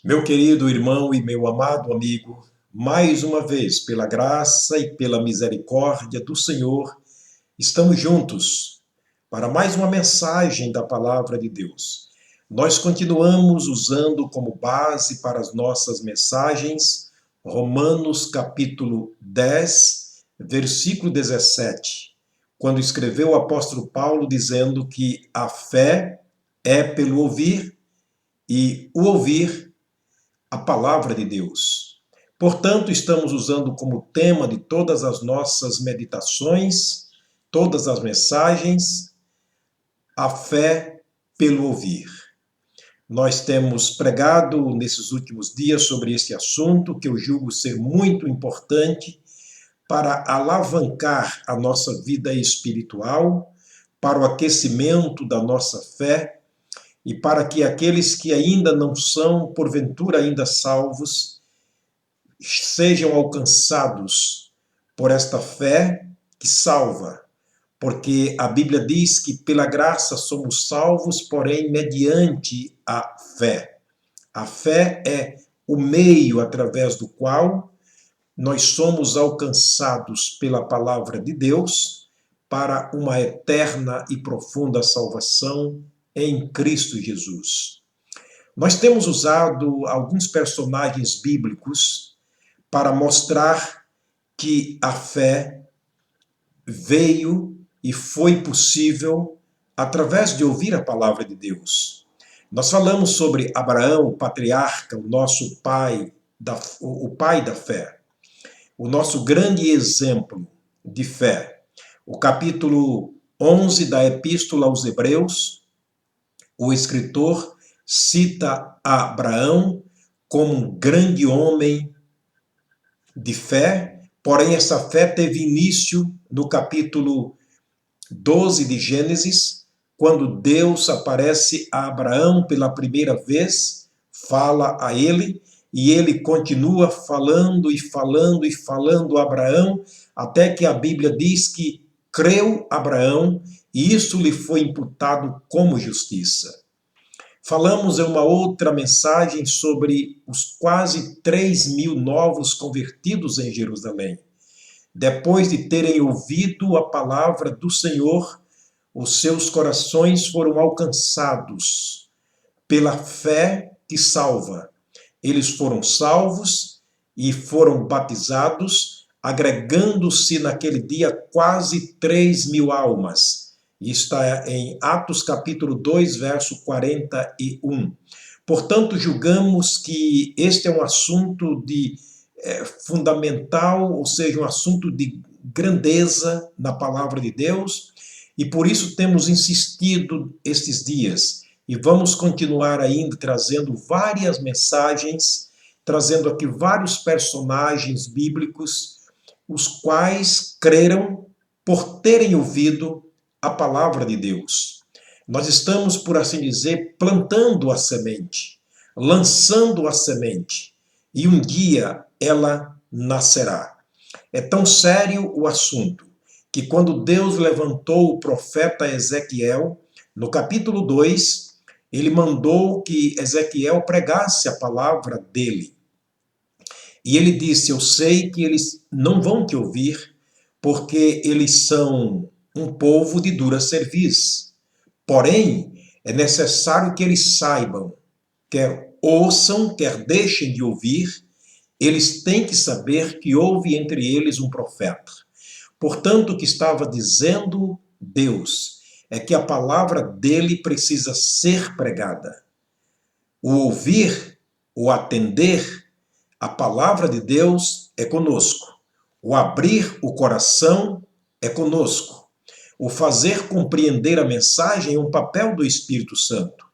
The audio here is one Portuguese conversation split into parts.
Meu querido irmão e meu amado amigo, mais uma vez, pela graça e pela misericórdia do Senhor, estamos juntos para mais uma mensagem da Palavra de Deus. Nós continuamos usando como base para as nossas mensagens Romanos capítulo 10, versículo 17, quando escreveu o apóstolo Paulo dizendo que a fé é pelo ouvir e o ouvir a palavra de Deus. Portanto, estamos usando como tema de todas as nossas meditações, todas as mensagens, a fé pelo ouvir. Nós temos pregado nesses últimos dias sobre esse assunto, que eu julgo ser muito importante para alavancar a nossa vida espiritual, para o aquecimento da nossa fé e para que aqueles que ainda não são, porventura ainda salvos, sejam alcançados por esta fé que salva, porque a Bíblia diz que pela graça somos salvos, porém mediante a fé. A fé é o meio através do qual nós somos alcançados pela palavra de Deus para uma eterna e profunda salvação em Cristo Jesus. Nós temos usado alguns personagens bíblicos para mostrar que a fé veio e foi possível através de ouvir a palavra de Deus. Nós falamos sobre Abraão, o patriarca, o nosso pai, o pai da fé, o nosso grande exemplo de fé. O capítulo 11 da Epístola aos Hebreus, o escritor cita Abraão como um grande homem de fé, porém essa fé teve início no capítulo 12 de Gênesis, quando Deus aparece a Abraão pela primeira vez, fala a ele, e ele continua falando e falando e falando a Abraão, até que a Bíblia diz que creu Abraão, e isso lhe foi imputado como justiça. Falamos em uma outra mensagem sobre os quase 3.000 novos convertidos em Jerusalém. Depois de terem ouvido a palavra do Senhor, os seus corações foram alcançados pela fé que salva. Eles foram salvos e foram batizados, agregando-se naquele dia quase 3.000 almas. Está em Atos capítulo 2, verso 41. Portanto, julgamos que este é um assunto de fundamental, ou seja, um assunto de grandeza na palavra de Deus, e por isso temos insistido estes dias, e vamos continuar ainda trazendo várias mensagens, trazendo aqui vários personagens bíblicos, os quais creram por terem ouvido a palavra de Deus. Nós estamos, por assim dizer, plantando a semente, lançando a semente, e um dia ela nascerá. É tão sério o assunto que quando Deus levantou o profeta Ezequiel, no capítulo 2, ele mandou que Ezequiel pregasse a palavra dele. E ele disse: eu sei que eles não vão te ouvir, porque eles são um povo de dura cerviz. Porém, é necessário que eles saibam, quer ouçam, quer deixem de ouvir, eles têm que saber que houve entre eles um profeta. Portanto, o que estava dizendo Deus é que a palavra dele precisa ser pregada. O ouvir, o atender a palavra de Deus é conosco. O abrir o coração é conosco. O fazer compreender a mensagem é um papel do Espírito Santo.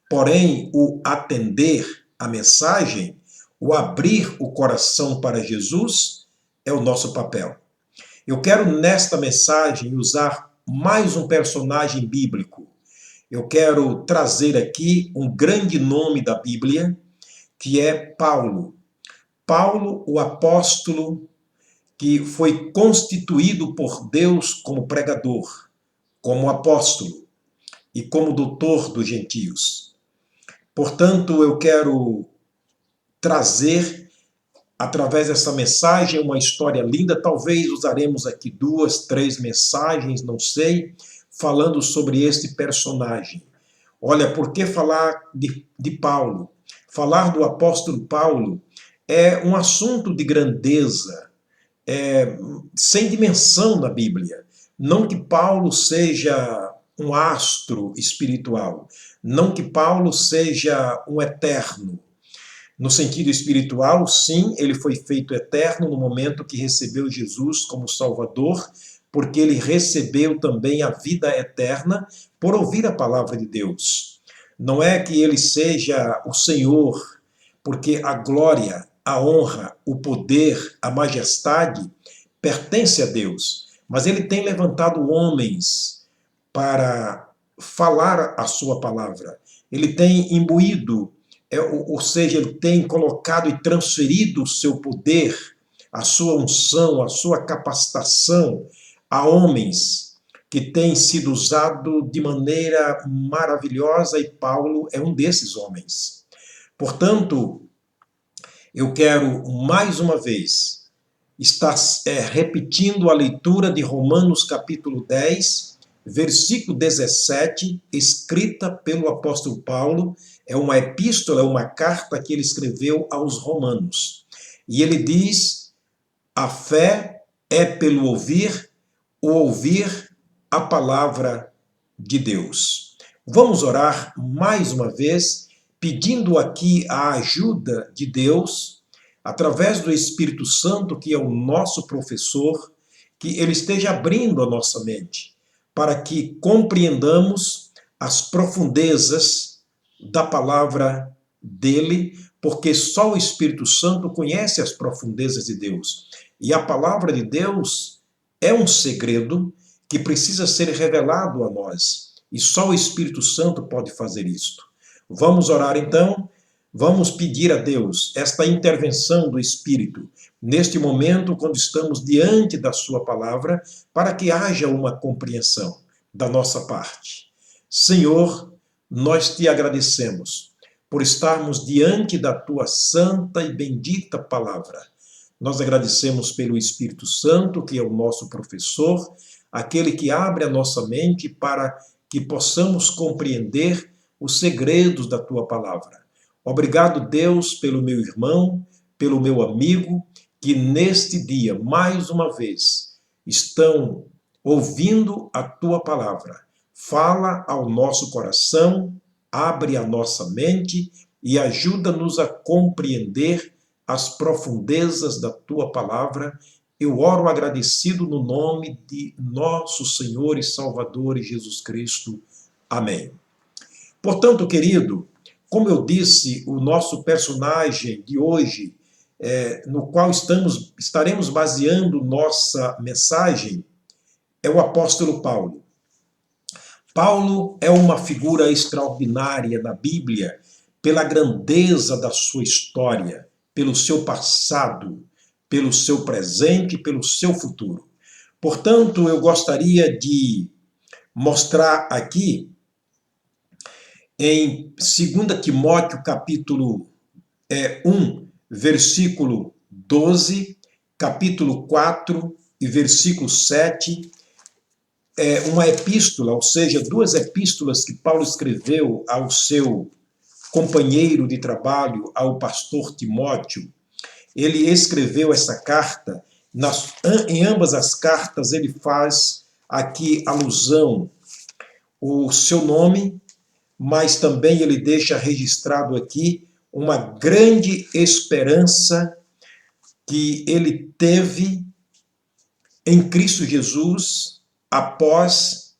Porém, o atender a mensagem, o abrir o coração para Jesus, é o nosso papel. Eu quero, nesta mensagem, usar mais um personagem bíblico. Eu quero trazer aqui um grande nome da Bíblia, que é Paulo. Paulo, o apóstolo, que foi constituído por Deus como pregador, como apóstolo e como doutor dos gentios. Portanto, eu quero trazer, através dessa mensagem, uma história linda. Talvez usaremos aqui 2, 3 mensagens, não sei, falando sobre este personagem. Olha, por que falar de Paulo? Falar do apóstolo Paulo é um assunto de grandeza, sem dimensão na Bíblia. Não que Paulo seja um astro espiritual, não que Paulo seja um eterno. No sentido espiritual, sim, ele foi feito eterno no momento que recebeu Jesus como Salvador, porque ele recebeu também a vida eterna por ouvir a palavra de Deus. Não é que ele seja o Senhor, porque a glória, a honra, o poder, a majestade pertence a Deus, mas ele tem levantado homens para falar a sua palavra. Ele tem imbuído, ou seja, ele tem colocado e transferido o seu poder, a sua unção, a sua capacitação a homens que têm sido usados de maneira maravilhosa, e Paulo é um desses homens. Portanto, eu quero mais uma vez estar repetindo a leitura de Romanos capítulo 10, versículo 17, escrita pelo apóstolo Paulo. É uma epístola, é uma carta que ele escreveu aos romanos. E ele diz: a fé é pelo ouvir, o ouvir a palavra de Deus. Vamos orar mais uma vez, pedindo aqui a ajuda de Deus, através do Espírito Santo, que é o nosso professor, que ele esteja abrindo a nossa mente, para que compreendamos as profundezas da palavra dele, porque só o Espírito Santo conhece as profundezas de Deus. E a palavra de Deus é um segredo que precisa ser revelado a nós. E só o Espírito Santo pode fazer isto. Vamos orar então, vamos pedir a Deus esta intervenção do Espírito, neste momento, quando estamos diante da sua palavra, para que haja uma compreensão da nossa parte. Senhor, nós te agradecemos por estarmos diante da tua santa e bendita palavra. Nós agradecemos pelo Espírito Santo, que é o nosso professor, aquele que abre a nossa mente para que possamos compreender os segredos da tua palavra. Obrigado, Deus, pelo meu irmão, pelo meu amigo, que neste dia, mais uma vez, estão ouvindo a tua palavra. Fala ao nosso coração, abre a nossa mente e ajuda-nos a compreender as profundezas da tua palavra. Eu oro agradecido no nome de nosso Senhor e Salvador Jesus Cristo. Amém. Portanto, querido, como eu disse, o nosso personagem de hoje, no qual estaremos baseando nossa mensagem, é o apóstolo Paulo. Paulo é uma figura extraordinária na Bíblia pela grandeza da sua história, pelo seu passado, pelo seu presente e pelo seu futuro. Portanto, eu gostaria de mostrar aqui em 2 Timóteo capítulo 1, versículo 12, capítulo 4 e versículo 7, uma epístola, ou seja, 2 epístolas que Paulo escreveu ao seu companheiro de trabalho, ao pastor Timóteo. Ele escreveu essa carta, em ambas as cartas ele faz aqui alusão ao seu nome, mas também ele deixa registrado aqui uma grande esperança que ele teve em Cristo Jesus após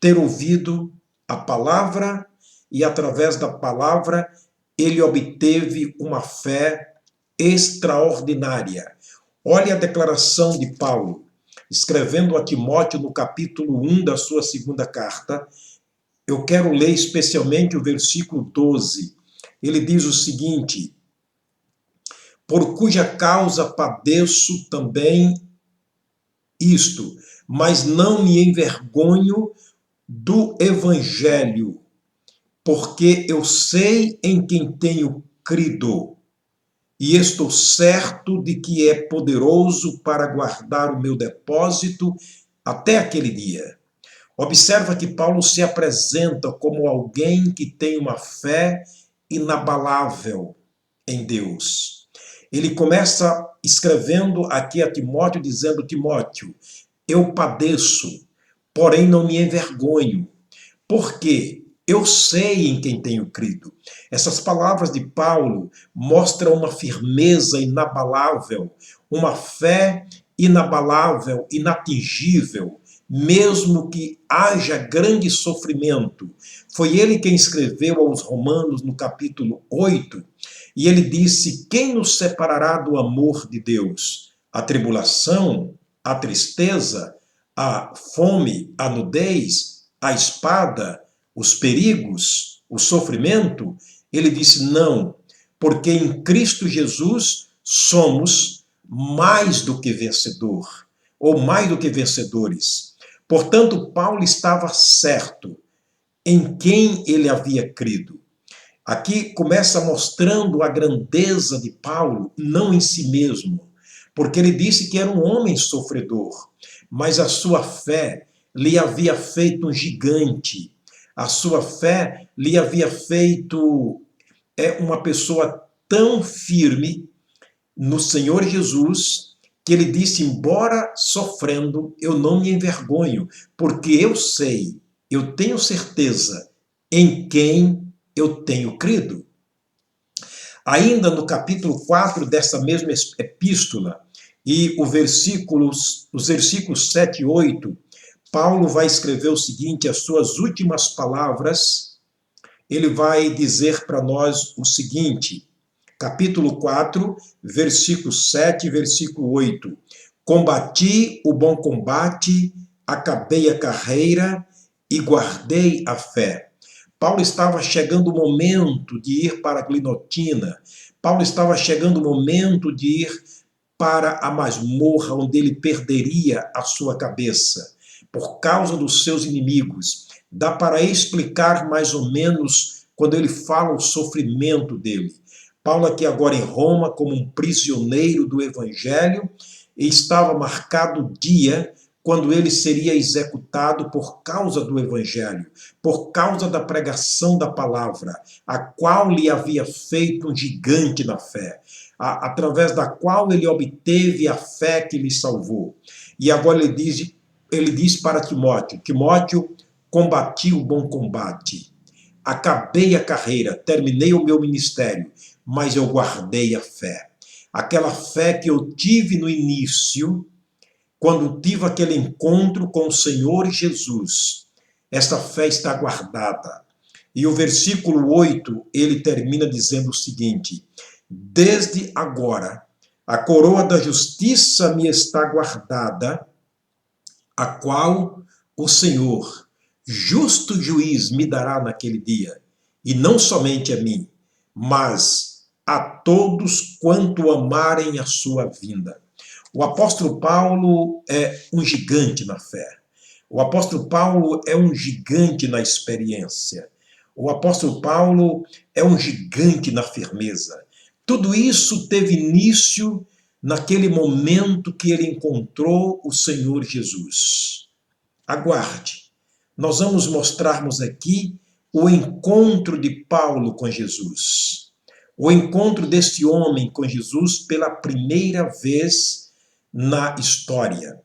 ter ouvido a palavra, e através da palavra ele obteve uma fé extraordinária. Olha a declaração de Paulo, escrevendo a Timóteo no capítulo 1 da sua segunda carta. Eu quero ler especialmente o versículo 12. Ele diz o seguinte: por cuja causa padeço também isto, mas não me envergonho do evangelho, porque eu sei em quem tenho crido, e estou certo de que é poderoso para guardar o meu depósito até aquele dia. Observa que Paulo se apresenta como alguém que tem uma fé inabalável em Deus. Ele começa escrevendo aqui a Timóteo, dizendo: Timóteo, eu padeço, porém não me envergonho, porque eu sei em quem tenho crido. Essas palavras de Paulo mostram uma firmeza inabalável, uma fé inabalável, inatingível, mesmo que haja grande sofrimento. Foi ele quem escreveu aos Romanos no capítulo 8, e ele disse: quem nos separará do amor de Deus? A tribulação, a tristeza, a fome, a nudez, a espada, os perigos, o sofrimento? Ele disse: não, porque em Cristo Jesus somos mais do que vencedor, ou mais do que vencedores. Portanto, Paulo estava certo em quem ele havia crido. Aqui começa mostrando a grandeza de Paulo, não em si mesmo, porque ele disse que era um homem sofredor, mas a sua fé lhe havia feito um gigante, a sua fé lhe havia feito uma pessoa tão firme no Senhor Jesus, que ele disse: embora sofrendo, eu não me envergonho, porque eu sei, eu tenho certeza em quem eu tenho crido. Ainda no capítulo 4 dessa mesma epístola, e os versículos 7 e 8, Paulo vai escrever o seguinte, as suas últimas palavras, ele vai dizer para nós o seguinte, capítulo 4, versículo 7 e versículo 8. Combati o bom combate, acabei a carreira e guardei a fé. Paulo estava chegando o momento de ir para a Glinotina. Paulo estava chegando o momento de ir para a masmorra, onde ele perderia a sua cabeça, por causa dos seus inimigos. Dá para explicar mais ou menos quando ele fala o sofrimento dele. Paulo aqui agora em Roma, como um prisioneiro do Evangelho, e estava marcado o dia quando ele seria executado por causa do Evangelho, por causa da pregação da palavra, a qual lhe havia feito um gigante na fé, através da qual ele obteve a fé que lhe salvou. E agora ele diz para Timóteo: Timóteo, combati o bom combate, acabei a carreira, terminei o meu ministério, mas eu guardei a fé. Aquela fé que eu tive no início, quando tive aquele encontro com o Senhor Jesus, esta fé está guardada. E o versículo 8, ele termina dizendo o seguinte: desde agora, a coroa da justiça me está guardada, a qual o Senhor, justo juiz, me dará naquele dia, e não somente a mim, mas a todos quanto amarem a sua vinda. O apóstolo Paulo é um gigante na fé. O apóstolo Paulo é um gigante na experiência. O apóstolo Paulo é um gigante na firmeza. Tudo isso teve início naquele momento que ele encontrou o Senhor Jesus. Aguarde. Nós vamos mostrarmos aqui o encontro de Paulo com Jesus. O encontro deste homem com Jesus pela primeira vez na história.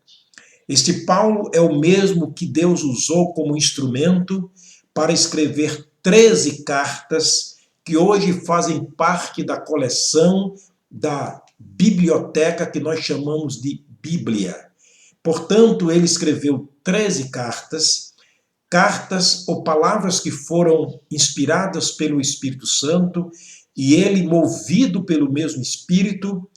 Este Paulo é o mesmo que Deus usou como instrumento para escrever 13 cartas que hoje fazem parte da coleção da biblioteca que nós chamamos de Bíblia. Portanto, ele escreveu 13 cartas, cartas ou palavras que foram inspiradas pelo Espírito Santo, e ele, movido pelo mesmo Espírito,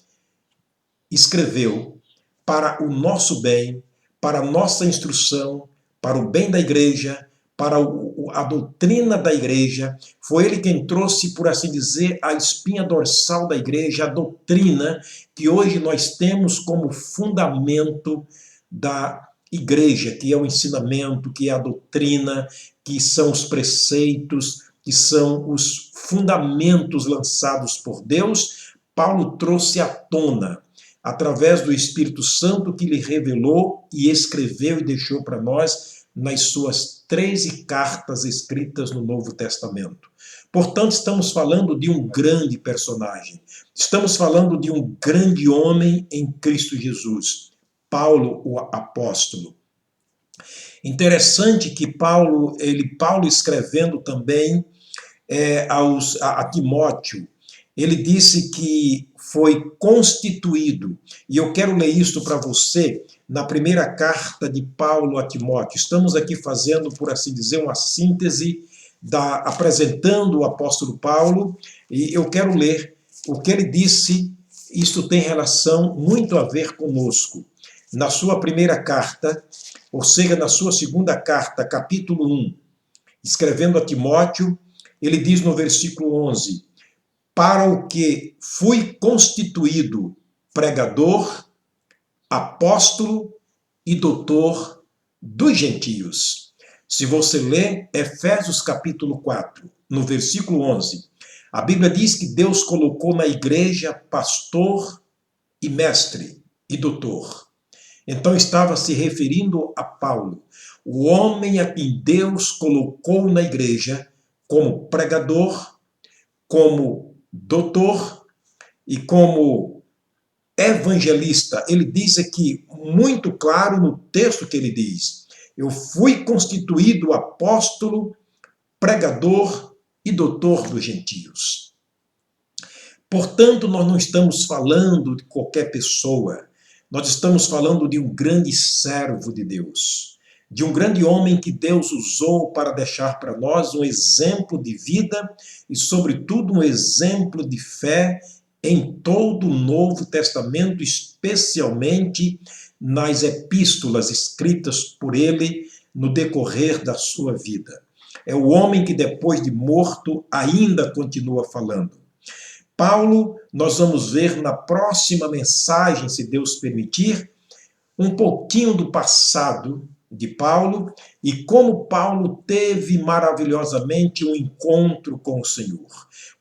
escreveu para o nosso bem, para a nossa instrução, para o bem da igreja, para a doutrina da igreja. Foi ele quem trouxe, por assim dizer, a espinha dorsal da igreja, a doutrina que hoje nós temos como fundamento da igreja, que é o ensinamento, que é a doutrina, que são os preceitos, que são os fundamentos lançados por Deus Paulo trouxe à tona, através do Espírito Santo que lhe revelou e escreveu e deixou para nós nas suas 13 cartas escritas no Novo Testamento. Portanto, estamos falando de um grande personagem. Estamos falando de um grande homem em Cristo Jesus, Paulo, o apóstolo. Interessante que Paulo escrevendo também a Timóteo, ele disse que foi constituído, e eu quero ler isto para você, na primeira carta de Paulo a Timóteo. Estamos aqui fazendo, por assim dizer, uma síntese, apresentando o apóstolo Paulo, e eu quero ler o que ele disse. Isto tem relação muito a ver conosco. Na sua primeira carta, ou seja, na sua segunda carta, capítulo 1, escrevendo a Timóteo, ele diz no versículo 11, para o que fui constituído pregador, apóstolo e doutor dos gentios. Se você ler Efésios capítulo 4, no versículo 11, a Bíblia diz que Deus colocou na igreja pastor e mestre e doutor. Então estava se referindo a Paulo, o homem a quem Deus colocou na igreja como pregador, como doutor e como evangelista. Ele diz aqui, muito claro no texto que ele diz, eu fui constituído apóstolo, pregador e doutor dos gentios. Portanto, nós não estamos falando de qualquer pessoa, nós estamos falando de um grande servo de Deus, de um grande homem que Deus usou para deixar para nós um exemplo de vida e, sobretudo, um exemplo de fé em todo o Novo Testamento, especialmente nas epístolas escritas por ele no decorrer da sua vida. É o homem que, depois de morto, ainda continua falando. Paulo, nós vamos ver na próxima mensagem, se Deus permitir, um pouquinho do passado de Paulo e como Paulo teve maravilhosamente um encontro com o Senhor.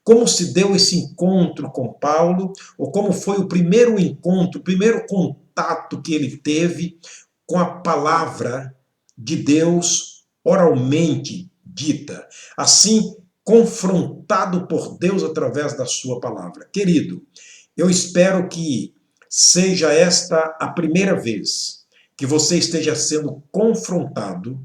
Como se deu esse encontro com Paulo, ou como foi o primeiro encontro, o primeiro contato que ele teve com a palavra de Deus oralmente dita. Assim, confrontado por Deus através da sua palavra. Querido, eu espero que seja esta a primeira vez que você esteja sendo confrontado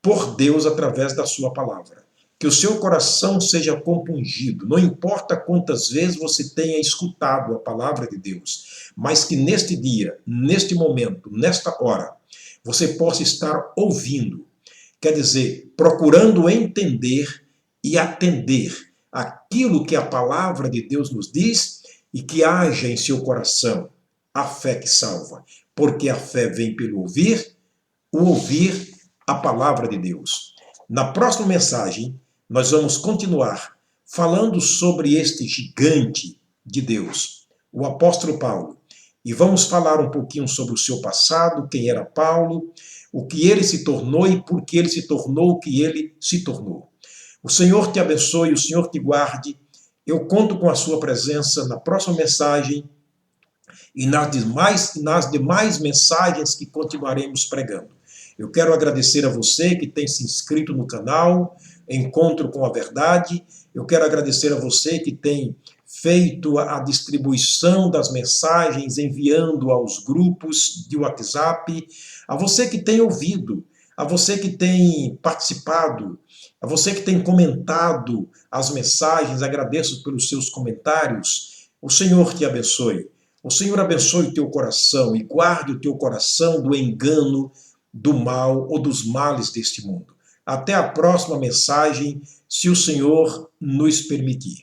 por Deus através da sua palavra. Que o seu coração seja compungido, não importa quantas vezes você tenha escutado a palavra de Deus, mas que neste dia, neste momento, nesta hora, você possa estar ouvindo, quer dizer, procurando entender e atender aquilo que a palavra de Deus nos diz e que haja em seu coração a fé que salva, porque a fé vem pelo ouvir, o ouvir a palavra de Deus. Na próxima mensagem, nós vamos continuar falando sobre este gigante de Deus, o apóstolo Paulo, e vamos falar um pouquinho sobre o seu passado, quem era Paulo, o que ele se tornou e por que ele se tornou o que ele se tornou. O Senhor te abençoe, o Senhor te guarde. Eu conto com a sua presença na próxima mensagem e nas demais mensagens que continuaremos pregando. Eu quero agradecer a você que tem se inscrito no canal Encontro com a Verdade. Eu quero agradecer a você que tem feito a distribuição das mensagens, enviando aos grupos de WhatsApp, a você que tem ouvido, a você que tem participado, a você que tem comentado as mensagens, agradeço pelos seus comentários. O Senhor te abençoe. O Senhor abençoe o teu coração e guarde o teu coração do engano, do mal ou dos males deste mundo. Até a próxima mensagem, se o Senhor nos permitir.